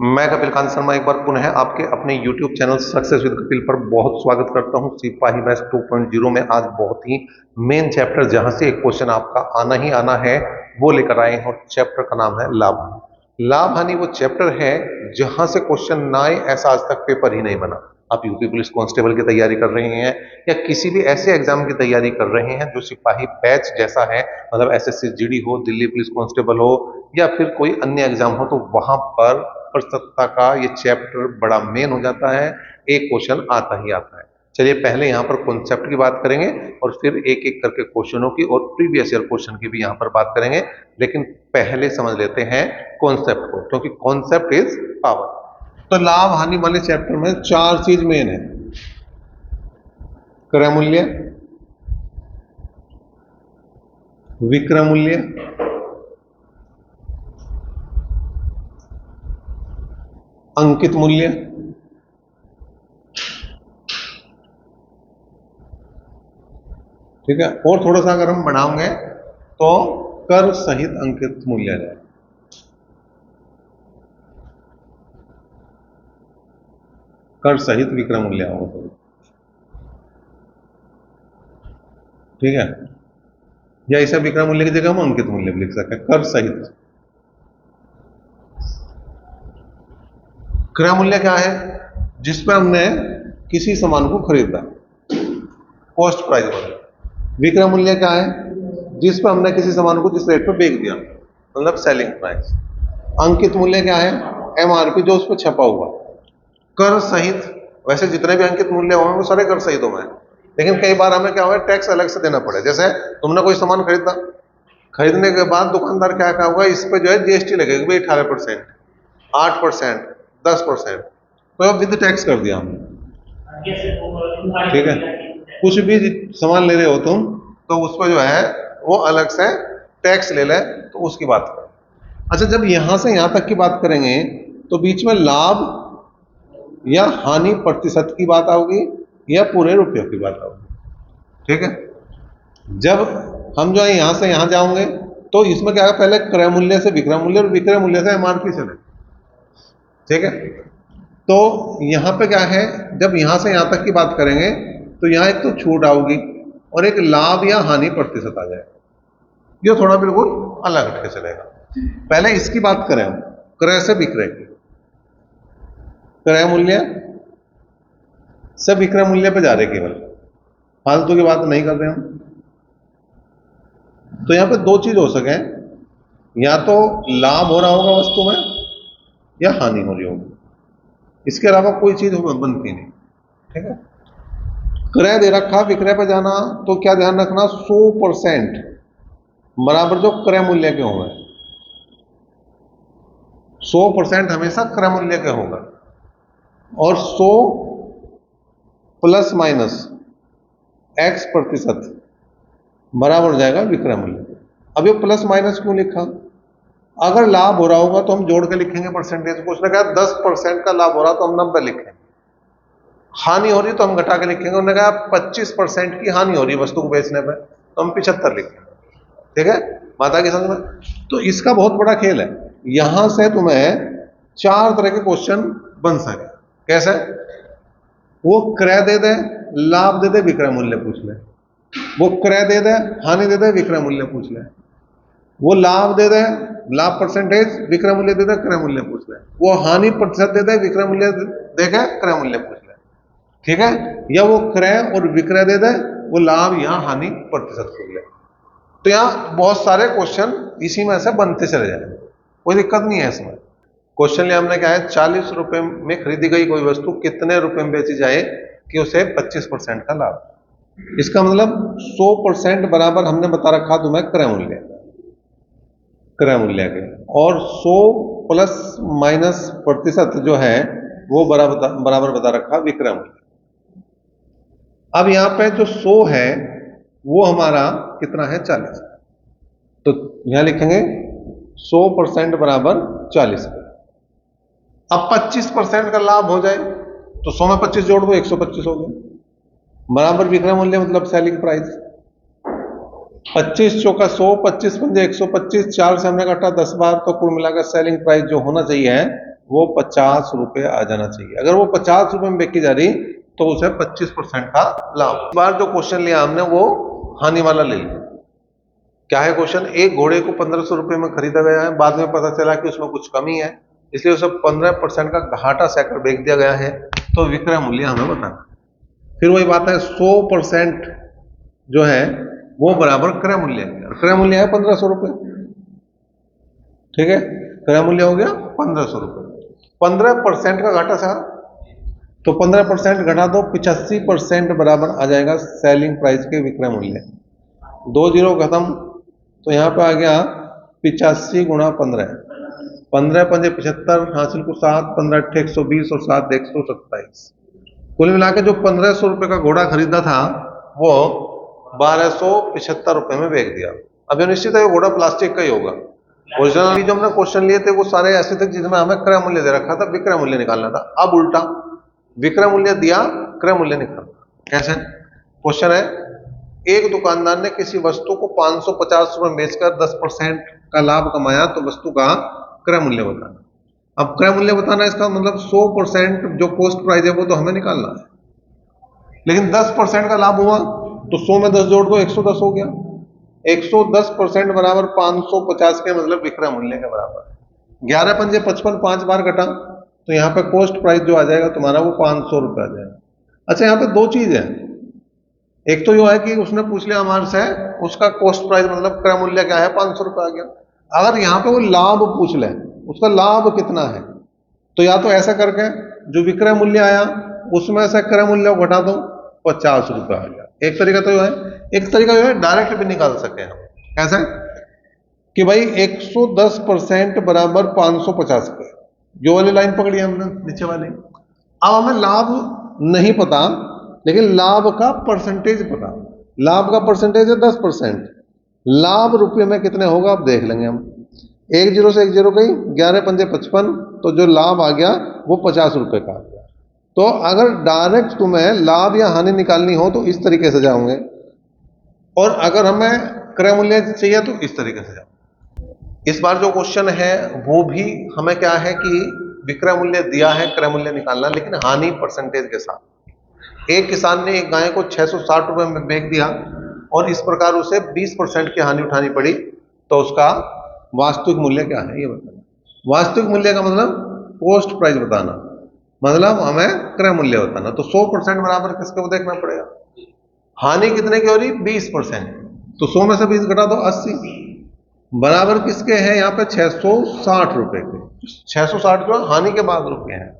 मैं कपिल कांत शर्मा एक बार पुनः आपके अपने YouTube channel success with Kapil पर बहुत स्वागत करता हूं। सिपाही बैच 2.0 में आज बहुत ही मेन चैप्टर जहां से एक क्वेश्चन आपका आना ही आना है वो लेकर आए हैं और चैप्टर का नाम है लाभ हानि। लाभ हानि वो चैप्टर है जहां से क्वेश्चन ना आए ऐसा आज तक पेपर ही नहीं बना। आप यूपी पुलिस कांस्टेबल की तैयारी कर रहे हैं या किसी भी ऐसे एग्जाम की तैयारी कर रहे हैं जो सिपाही बैच जैसा है, मतलब एसएससी जीडी हो, दिल्ली पुलिस कांस्टेबल हो या फिर कोई अन्य एग्जाम हो, तो वहां पर प्रस्तुतता का ये चैप्टर बड़ा मेन हो जाता है। एक क्वेश्चन आता ही आता है। चलिए पहले यहाँ पर कॉन्सेप्ट की बात करेंगे और फिर एक एक करके क्वेश्चनों की और प्रीवियस ईयर क्वेश्चन की भी यहाँ पर बात करेंगे, लेकिन पहले समझ लेते हैं कॉन्सेप्ट को, क्योंकि कॉन्सेप्ट इज पावर। तो लाभ हानि वाले चैप्टर में चार चीज मेन है: क्रय मूल्य, विक्रय मूल्य, अंकित मूल्य, ठीक है, और थोड़ा सा अगर हम बढ़ाओगे तो कर सहित अंकित मूल्य आ जाए। कर सहित विक्रय मूल्य होगा, ठीक है, या इसे विक्रय मूल्य की जगह हम अंकित मूल्य भी लिख सकते हैं। कर सहित क्रय मूल्य क्या है? जिस पर हमने किसी सामान को खरीदा, कॉस्ट प्राइस वाला। विक्रय मूल्य क्या है? जिस पर हमने किसी सामान को जिस रेट पर बेच दिया, मतलब सेलिंग प्राइस। अंकित मूल्य क्या है? एमआरपी, जो उस पर छपा हुआ। कर सहित, वैसे जितने भी अंकित मूल्य होंगे वो सारे कर सहित होंगे, लेकिन कई बार हमें क्या हुआ, टैक्स अलग से देना पड़े। जैसे तुमने कोई सामान खरीदा, खरीदने के बाद दुकानदार क्या क्या होगा, इस पे जो है जीएसटी लगेगी भाई 18%, 8%, 10%, तो अब विद टैक्स कर दिया हमने, ठीक है। कुछ भी सामान ले रहे हो तुम तो उस पर जो है वो अलग से टैक्स ले ले, तो उसकी बात करें। अच्छा, जब यहां से यहां तक की बात करेंगे तो बीच में लाभ या हानि प्रतिशत की बात आओगी या पूरे रुपये की बात आओगी, ठीक है। जब हम जो है यहां से यहां जाओगे तो इसमें क्या है, पहले क्रय मूल्य से विक्रय मूल्य और विक्रय मूल्य से एमआरपी चले, ठीक है। तो यहां पे क्या है, जब यहां से यहां तक की बात करेंगे तो यहां एक तो छूट आओगी और एक लाभ या हानि प्रतिशत आ जाएगा। ये थोड़ा बिल्कुल अलग हटके चलेगा। पहले इसकी बात करें हम, क्रय से विक्रय की। क्रय मूल्य से विक्रय मूल्य पे जा रहे, केवल फालतू की बात नहीं कर रहे हम। तो यहां पे दो चीज हो सके, या तो लाभ हो रहा होगा वस्तु में या हानि हो रही होगी, इसके अलावा कोई चीज बनती नहीं, ठीक है। क्रय दे रखा, विक्रय पे जाना, तो क्या ध्यान रखना, 100% बराबर जो क्रय मूल्य के होंगे, 100% हमेशा क्रय मूल्य के होगा, और 100 प्लस माइनस x प्रतिशत बराबर हो जाएगा विक्रय मूल्य। अब ये प्लस माइनस क्यों लिखा? अगर लाभ हो रहा होगा तो हम जोड़ के लिखेंगे परसेंटेज को। उसने कहा 10% का लाभ हो रहा तो हम 90 लिखेंगे, हानि हो रही तो हम घटा के लिखेंगे। उन्होंने कहा 25% की हानि हो रही है वस्तु को बेचने पर, तो हम 75 लिखेंगे, ठीक है। माता की समझ में? तो इसका बहुत बड़ा खेल है। यहां से तुम्हें चार तरह के क्वेश्चन बन सके। कैसे? वो क्रय दे दे, लाभ दे दे, विक्रय मूल्य पूछ ले। वो क्रय दे दे, हानि दे दे, विक्रय मूल्य पूछ ले। वो लाभ दे दे, लाभ परसेंटेज, विक्रय मूल्य दे दे, क्रय मूल्य पूछ ले। वो हानि प्रतिशत दे दे, विक्रय मूल्य दे के क्रय मूल्य पूछ ले, ठीक है। या वो क्रय और विक्रय दे दे, वो लाभ या हानि प्रतिशत पूछ ले। तो यहां बहुत सारे क्वेश्चन इसी में से बनते चले जाए, कोई दिक्कत नहीं है इसमें। क्वेश्चन लिया हमने, क्या है, 40 रुपए में खरीदी गई कोई वस्तु कितने रुपए में बेची जाए कि उसे 25% का लाभ। इसका मतलब 100% बराबर हमने बता रखा तुम्हें क्रय मूल्य, क्रय मूल्य के, और 100 प्लस माइनस प्रतिशत जो है वो बराबर बता रखा विक्रय मूल्य। अब यहां पे जो 100 है वो हमारा कितना है, 40, तो यहां लिखेंगे 100% बराबर 40। अब 25% का लाभ हो जाए तो 100 में 25 जोड़ दो, 125 हो गए, बराबर विक्रय मूल्य मतलब सेलिंग प्राइस। 25 चौका 100, 25 पंजे 125, 4 से हमने काटा 10 बार, तो कुल मिलाकर सेलिंग प्राइस जो होना चाहिए है वो 50 रुपये आ जाना चाहिए। अगर वो 50 रुपये में बेची जा रही तो उसे 25% का लाभ। इस बार जो क्वेश्चन लिया हमने वो हानि वाला ले लिया। क्या है क्वेश्चन? एक घोड़े को 1500 रुपये में खरीदा गया है, बाद में पता चला कि उसमें कुछ कमी है, इसलिए उसे 15% का घाटा सहकर बेच दिया गया है, तो विक्रय मूल्य हमें बताना। फिर वही बात है, 100% जो है वो बराबर क्रय मूल्य है। क्रय मूल्य है 1500 रुपये, ठीक है, क्रय मूल्य हो गया 1500 रुपये। 15% का घाटा सहा, तो 15% घटा दो, 85% बराबर आ जाएगा सेलिंग प्राइस के विक्रय मूल्य। 2 जीरो खत्म, तो यहाँ पे आ गया 85 गुणा 15, 15 पंजे 75, हासिल को 7, 15 अट्ठे 120 और 7 127। कुल मिला के जो 1500 रुपये का घोड़ा खरीदा था वो 1275 रुपये में बेच दिया। अब निश्चित है घोड़ा प्लास्टिक का ही होगा। ओरिजिनल जो हमने क्वेश्चन लिए थे वो सारे ऐसे थे जिसमें हमें क्रय मूल्य दे रखा था, विक्रय मूल्य निकालना था। अब उल्टा विक्रय मूल्य दिया, क्रय मूल्य निकालना। कैसे? क्वेश्चन है, एक दुकानदार ने किसी वस्तु को 550 रुपये बेचकर 10% का लाभ कमाया, तो वस्तु का क्रय मूल्य बताना। अब क्रय मूल्य बताना, इसका मतलब 100% जो कॉस्ट प्राइस है वो तो हमें निकालना है, लेकिन 10% का लाभ हुआ तो 100 में 10 जोड़ दो, 110 हो गया। 110% बराबर 550 के मतलब विक्रय मूल्य के बराबर है। 11 पंजे 55, 5 बार कटा, तो यहाँ पे कॉस्ट प्राइस जो आ जाएगा तुम्हारा वो 500 रुपये आ जाएगा। अच्छा, यहाँ पे दो चीज है, एक तो जो है कि उसने पूछ लिया हमारे से उसका कॉस्ट प्राइस मतलब क्रय मूल्य क्या है, 500 रुपये आ गया। अगर यहाँ पे वो लाभ पूछ ले, उसका लाभ कितना है, तो या तो ऐसा करके जो विक्रय मूल्य आया उसमें से क्रय मूल्य को घटा दो, 50 रुपये आ गया। एक तरीका तो जो है, एक तरीका जो है डायरेक्ट भी निकाल सके हम। कैसे? कि भाई 110% बराबर 550 के, जो वाली लाइन पकड़ी हमने नीचे वाली। अब हमें लाभ नहीं पता, लेकिन लाभ का परसेंटेज पता। लाभ का परसेंटेज है 10%। लाभ रुपये में कितने होगा अब देख लेंगे हम। 1 जीरो से 1 जीरो गई, 11 पंजे 55, तो जो लाभ आ गया वो 50 रुपये का आ गया। तो अगर डायरेक्ट तुम्हें लाभ या हानि निकालनी हो तो इस तरीके से जाओगे, और अगर हमें क्रय मूल्य चाहिए तो इस तरीके से जाओ। इस बार जो क्वेश्चन है वो भी हमें क्या है कि विक्रय मूल्य दिया है, क्रय मूल्य निकालना, लेकिन हानि परसेंटेज के साथ। एक किसान ने एक गाय को 660 रुपये में बेच दिया और इस प्रकार उसे 20% की हानि उठानी पड़ी, तो उसका वास्तविक मूल्य क्या है ये बताना। वास्तविक मूल्य का मतलब कॉस्ट प्राइस बताना, मतलब हमें क्रय मूल्य बताना। तो 100% बराबर किसके, वो देखना पड़ेगा। हानि कितने की हो रही? 20%, तो 100 में से 20 घटा दो, 80 बराबर किसके हैं यहाँ पे? 660 रुपए के। 660 जो हानि के बाद रुपए हैं।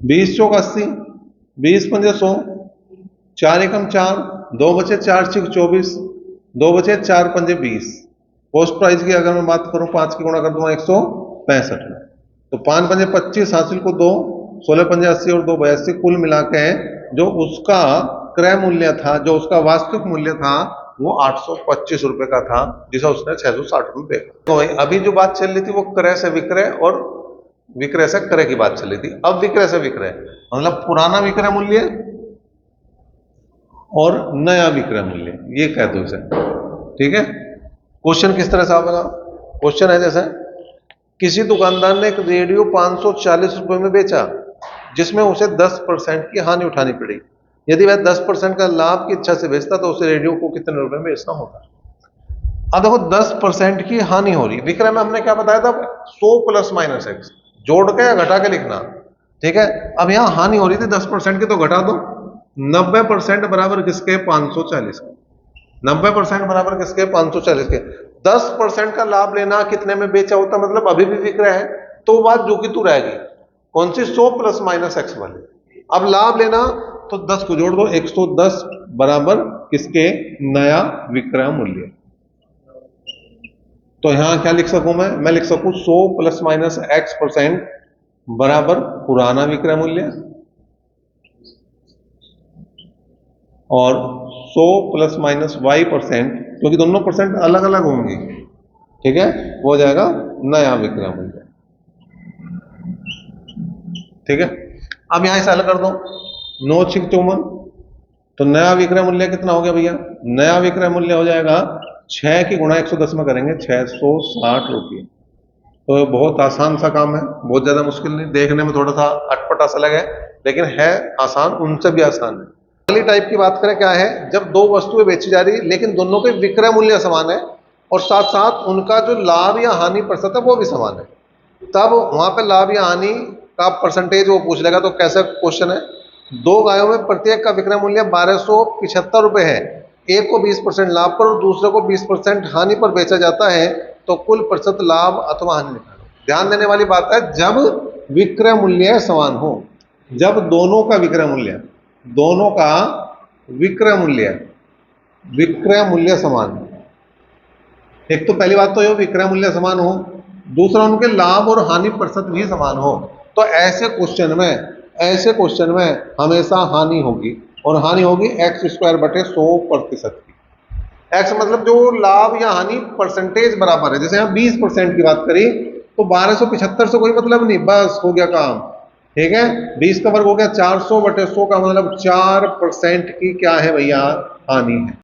20 चौक 80, 20 पंजे 100, 4 एकम 4, 2 बचे 4 छिक 24, 2 बचे 4 पंजे 20। कॉस्ट प्राइस की अगर मैं बात करूं 5 की गुणा कर दूंगा 165 में, तो 5 पंजे 25, हासिल को 2, 16 पंजे 80 और 2 82, कुल मिला के जो उसका क्रय मूल्य था, जो उसका वास्तविक मूल्य था वो 825 रुपए का था, जिसे उसने 660 रुपये बेचा। तो अभी जो बात चल रही थी वो क्रय से विक्रय और विक्रय से क्रय की बात चल रही थी। अब विक्रय से विक्रय मतलब पुराना विक्रय मूल्य और नया विक्रय मूल्य, ये कह दो इसे, ठीक है। क्वेश्चन किस तरह से आएगा? क्वेश्चन है जैसे, किसी दुकानदार ने एक रेडियो 540 रुपए में बेचा, जिसमें उसे 10% की हानि उठानी पड़ी। यदि वह 10% का लाभ की इच्छा से बेचता तो उसे रेडियो को कितने रुपए में बेचना होता? अब देखो 10% की हानि हो रही, विक्रय में हमने क्या बताया था? 100 प्लस माइनस एक्स, जोड़ के या घटा के लिखना, ठीक है। अब यहां हानि हो रही थी 10% की, तो घटा दो। 90% बराबर किसके? 540 के। 90% बराबर किसके? 540 के। 10% का लाभ लेना कितने में बेचा होता, मतलब अभी भी विक्रय है, तो बात जो कि तू रहेगी कौन सी? 100 प्लस माइनस एक्स वाली। अब लाभ लेना तो 10 को जोड़ दो, 110 बराबर किसके? नया विक्रय मूल्य। तो यहां क्या लिख सकूं मैं लिख सकूं 100 प्लस माइनस एक्स परसेंट बराबर पुराना विक्रय मूल्य, और 100 प्लस माइनस वाई परसेंट, क्योंकि दोनों परसेंट अलग अलग होंगे, ठीक है, वो हो जाएगा नया विक्रय मूल्य, ठीक है। अब यहां से हल कर दो, 9 छिक 54, तो नया विक्रय मूल्य कितना हो गया भैया? नया विक्रय मूल्य हो जाएगा 6 की गुणा 110 में करेंगे 660 रुपये, तो बहुत आसान सा काम है, बहुत ज्यादा मुश्किल नहीं, देखने में थोड़ा सा अटपटा सा लगे लेकिन है आसान, उनसे भी आसान है। अगली टाइप की बात करें क्या है, जब दो वस्तुएं बेची जा रही लेकिन दोनों के विक्रय मूल्य समान है और साथ साथ उनका जो लाभ या हानि प्रतिशत है वो भी समान है, तब वहां पे लाभ या हानि का परसेंटेज वो पूछ लेगा। तो कैसा क्वेश्चन है, दो गायों में प्रत्येक का विक्रय मूल्य 1275 रुपए है, एक को 20% लाभ पर और दूसरे को 20% हानि पर बेचा जाता है, तो कुल प्रतिशत लाभ अथवा हानि निकालो। ध्यान देने वाली बात है, जब विक्रय मूल्य समान हो, जब दोनों का विक्रय मूल्य, दोनों का विक्रय मूल्य समान हो। एक तो पहली बात तो ये विक्रय मूल्य समान हो, दूसरा उनके लाभ और हानि प्रतिशत भी समान हो। तो ऐसे क्वेश्चन में हमेशा हानि होगी, और हानि होगी x² बटे 100% की। x मतलब जो लाभ या हानि परसेंटेज बराबर है, जैसे यहाँ 20% की बात करी तो 1275 से कोई मतलब नहीं, बस हो गया काम, ठीक है। 20 का वर्ग हो गया 400 बटे 100 का मतलब 4% की क्या है भैया, हानि है।